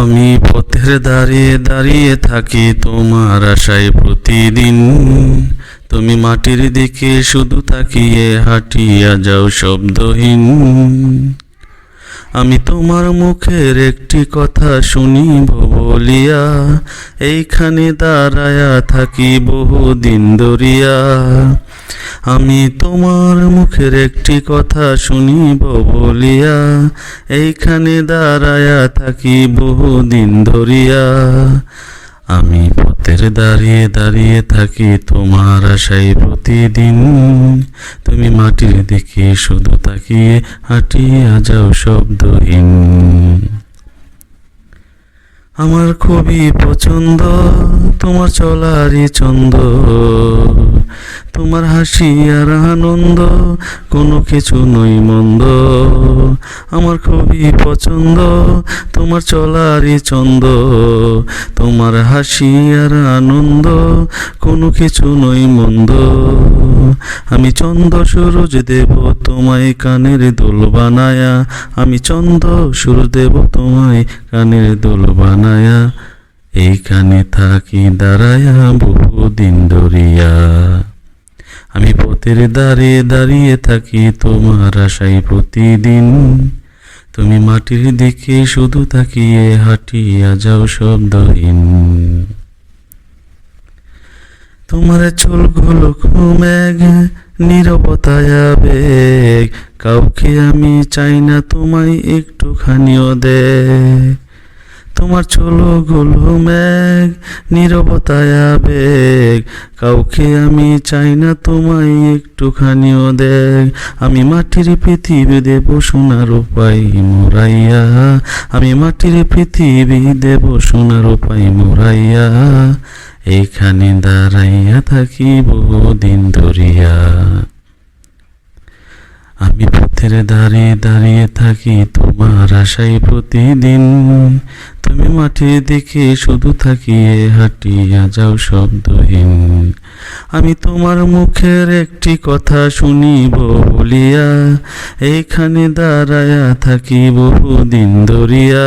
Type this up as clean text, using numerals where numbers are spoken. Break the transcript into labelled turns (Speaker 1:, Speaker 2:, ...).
Speaker 1: আমি পথের দাঁড়িয়ে দাঁড়িয়ে থাকি তোমার আশায় প্রতিদিন। তুমি মাটির দিকে শুধু তাকিয়ে হাঁটিয়া যাও শব্দহীন। আমি তোমার মুখের একটি কথা শুনিব বলিয়া এইখানে দাঁড়ায়া থাকি বহুদিন ধরিয়া। আমি তোমার মুখের একটি কথা শুনিব বলিয়া এইখানে দাঁড়ায়া থাকি বহুদিন ধরিয়া। আমি পথের দাঁড়িয়ে দাঁড়িয়ে থাকি তোমার আশায় প্রতিদিন। তুমি মাটির দিকে শুধু তাকিয়ে হাঁটিয়া যাও শব্দহীন। আমার খুবই পছন্দ তোমার চলারই ছন্দ, তোমার হাসি আর আনন্দ কোনো কিছু নই মন্দ। আমার খুবই পছন্দ তোমার চলারই ছন্দ, তোমার হাসি আর আনন্দ কোনো কিছু নই মন্দ। আমি চন্দ্র সূরজ দেব তোমায় কানের দোল বানায়া, আমি চন্দ্র সূরজ দেব তোমায় কানের দোল বানায়া। এইখানে থাকি দাঁড়ায়া বহুদিন ধরিয়া। আমি পথের দাঁড়িয়ে দাঁড়িয়ে থাকি তোমার আশায় প্রতিদিন। তুমি মাটির দিকে শুধু তাকিয়ে হাঁটিয়া যাও শব্দহীন। তোমার চুলগুলো ঘুমেঘ নীরবতায় আবেগ, কাউকে আমি চাই না তোমায় একটুখানিও দেখ। তোমার চুলগুলো মেঘ নীরবতায় আবেগ, কাউকে আমি চাই না তোমায় একটুখানিও দেখ। আমি মাটির পৃথিবী দেব সোনার উপায় মোরাইয়া, আমি মাটির পৃথিবী দেব সোনার উপায় মোরাইয়া। এইখানে দাঁড়াইয়া থাকি বহুদিন ধরিয়া। আমি পথের দাঁড়িয়ে দাঁড়িয়ে থাকি তোমার আশায় প্রতিদিন। তুমি মাটির দিকে শুধু তাকিয়ে হাঁটিয়া যাও শব্দহীন। আমি তোমার মুখের একটি কথা শুনিব বলিয়া এইখানে দাঁড়ায়া থাকি বহুদিন ধরিয়া।